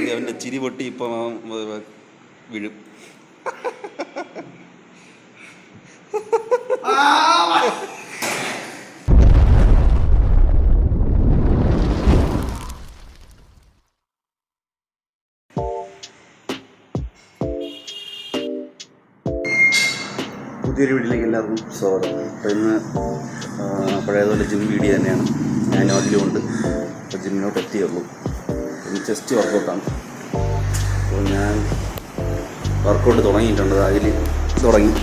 കയറി അവൻ്റെ ചിരി പൊട്ടി ഇപ്പം വീഴും. പുതിയൊരു വീട്ടിലേക്ക് എല്ലാവർക്കും സ്വാഗതം. അപ്പോൾ ഇന്ന് പഴയതുപോലെ ജിം വീഡിയോ തന്നെയാണ്. ഞാൻ അതിലുമുണ്ട്. അപ്പോൾ ജിമ്മിനോട്ട് എത്തിയുള്ളൂ. ഇന്ന് ചെസ്റ്റ് വർക്കൗട്ടാണ്. അപ്പോൾ ഞാൻ വർക്കൗട്ട് തുടങ്ങിയിട്ടുണ്ട്. അതിൽ തുടങ്ങി.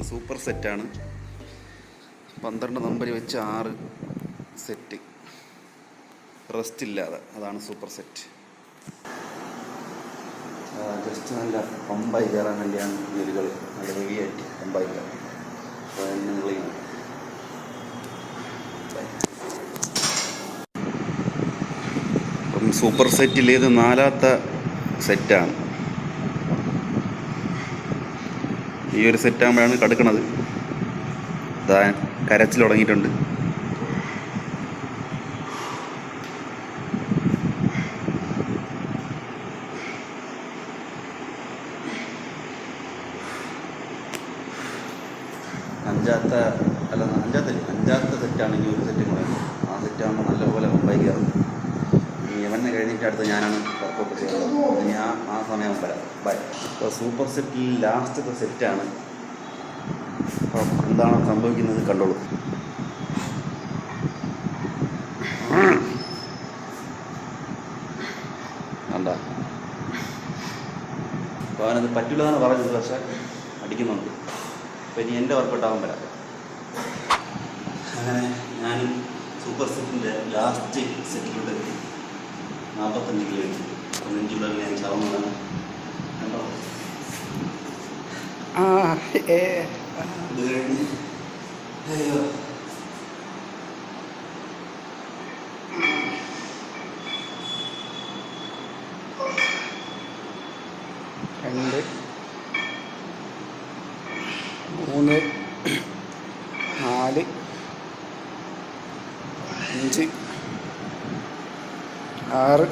സൂപ്പർ സെറ്റാണ്. 12 നമ്പർ വെച്ച് 6 സെറ്റ് റെസ്റ്റ് ഇല്ലാതെ. അതാണ് സൂപ്പർ സെറ്റ്. ജസ്റ്റ് നല്ല പമ്പായി കയറാൻ വേണ്ടിയാണ് ഈ ഒരു കളി. നല്ല ഹെവി ആയിട്ട് പമ്പായി കയറാം. അപ്പോൾ നിങ്ങൾ അപ്പം സൂപ്പർ സെറ്റിലേത് 4ാമത്തെ സെറ്റാണ്. ഈ ഒരു സെറ്റാകുമ്പോഴാണ് കടുക്കണത്. ഇതാ കരച്ചിൽ തുടങ്ങിയിട്ടുണ്ട്. അഞ്ചാമത്തെ സെറ്റാണ് ഇനി ഒരു സെറ്റും കൂടെ. ആ സെറ്റാകുമ്പോൾ നല്ലപോലെ മുമ്പായി കയറും. യവനെ കഴിഞ്ഞിട്ട് അടുത്ത് ഞാനാണ് വർക്കൗട്ട് ചെയ്യുന്നത്. ഇനി ആ സമയം വരാം. ബൈ. അപ്പോൾ സൂപ്പർ സെറ്റിൽ ലാസ്റ്റത്തെ സെറ്റാണ്. അപ്പം എന്താണ് സംഭവിക്കുന്നത് കണ്ടോളൂ. എന്താ അപ്പോൾ അവനത് പറ്റില്ലെന്നാണ് പറഞ്ഞത്. പക്ഷേ അടിക്കുന്നുണ്ട്. അപ്പോൾ ഇനി എൻ്റെ വർക്കൗട്ടാകാൻ വരാം. അങ്ങനെ ഞാനും സൂപ്പർ സെറ്റിൻ്റെ ലാസ്റ്റ് സെറ്റിലൂടെ 45 കിലോ ഉണ്ട്. 15 കിലോ ഞാൻ ചറന്നതാണ്. കണ്ടോ? ഇത് കഴിഞ്ഞ് അയ്യോ 2 3 4 5 6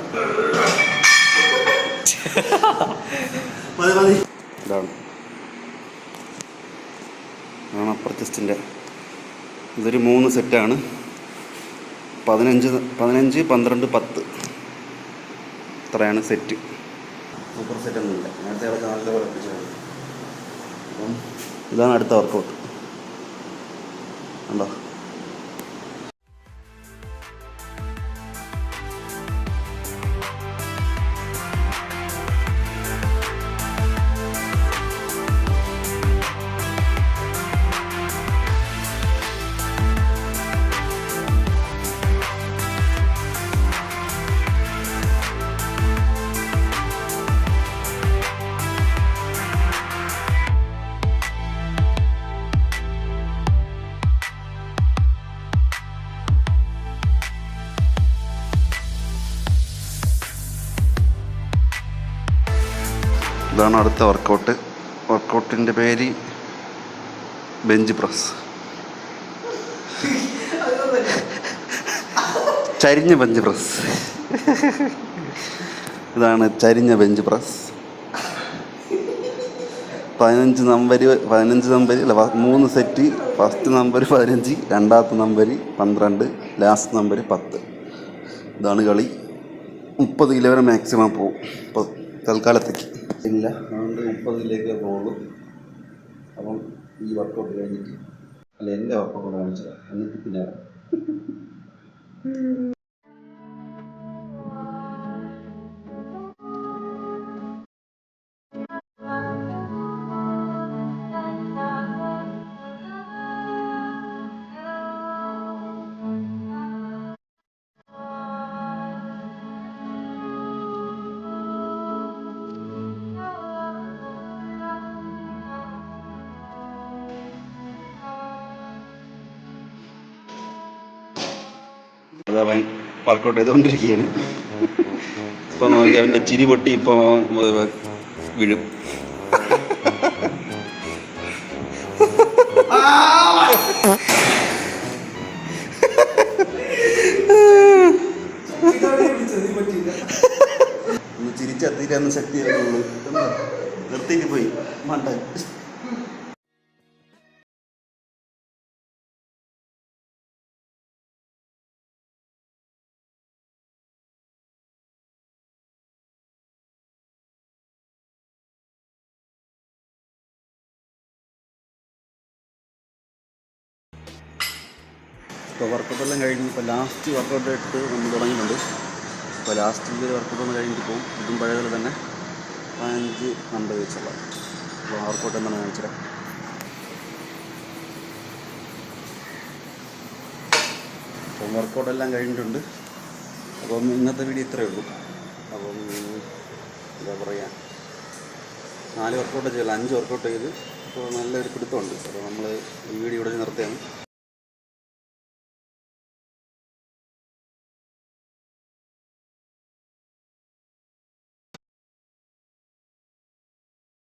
ഇതാണ് അപ്പർ ചെസ്റ്റിൻ്റെ. ഇതൊരു 3 സെറ്റാണ്. 15 12 10 ഇത്രയാണ് സെറ്റ്. സൂപ്പർ സെറ്റൊന്നുമില്ല. നേരത്തെ അതൊക്കെ നല്ലപോലെ എത്തിച്ചത്. അപ്പം ഇതാണ് അടുത്ത വർക്കൗട്ട്. ഉണ്ടോ? ഇതാണ് അടുത്ത വർക്കൗട്ട്. വർക്കൗട്ടിൻ്റെ പേര് ബെഞ്ച് പ്രസ്. ചരിഞ്ഞ ബെഞ്ച് പ്രസ്. ഇതാണ് ചരിഞ്ഞ ബെഞ്ച് പ്രസ്. 15 നമ്പർ അല്ല 3 സെറ്റ്. ഫസ്റ്റ് നമ്പർ 15, രണ്ടാമത്തെ നമ്പർ 12, ലാസ്റ്റ് നമ്പർ 10. ഇതാണ് കളി. 30 കിലോ വരെ മാക്സിമം പോകും. ഇപ്പോൾ തൽക്കാലത്തേക്ക് ഇല്ല, അതുകൊണ്ട് 30 പോകുള്ളൂ. അപ്പം ഈ വർക്കൗട്ട് കഴിഞ്ഞിട്ട് അല്ല എൻ്റെ വർക്കൗട്ട് കാണിച്ചത് എന്നിട്ട് പിന്നെ അവൻ വർക്കൗട്ട് ചെയ്തുകൊണ്ടിരിക്കുകയാണ്. ഇപ്പം നോക്കി അവൻ്റെ ചിരി പൊട്ടി ഇപ്പോൾ വീഴും. ഒന്ന് ചിരിച്ചെത്തിയിട്ടൊന്ന് സെറ്റ് ചെയ്യുന്നുള്ളൂ. നിർത്തിയിട്ട് പോയി മണ്ടൻ. ഇപ്പോൾ വർക്കൗട്ടെല്ലാം കഴിഞ്ഞ് ഇപ്പോൾ ലാസ്റ്റ് വർക്കൗട്ട് എടുത്ത് നമ്മൾ തുടങ്ങിയിട്ടുണ്ട്. ഇപ്പോൾ ലാസ്റ്റ് വർക്കൗട്ട് ഒന്ന് കഴിഞ്ഞിട്ട് പോകും. ഇതും പഴയതുപോലെ തന്നെ 15 50 വെച്ചുള്ള അപ്പോൾ വർക്കൗട്ട് എന്താണ് കാണിച്ചത്. അപ്പം വർക്കൗട്ടെല്ലാം കഴിഞ്ഞിട്ടുണ്ട്. അപ്പം ഇന്നത്തെ വീഡിയോ ഇത്രയേ ഉള്ളൂ. അപ്പം എന്താ പറയുക, 4 വർക്കൗട്ട് ചെയ്യില്ല, 5 വർക്കൗട്ട് ചെയ്ത് ഇപ്പോൾ നല്ലൊരു പിടുത്തമുണ്ട്. അപ്പോൾ നമ്മൾ ഈ വീഡിയോ ഇവിടെ നിർത്തുകയാണ്.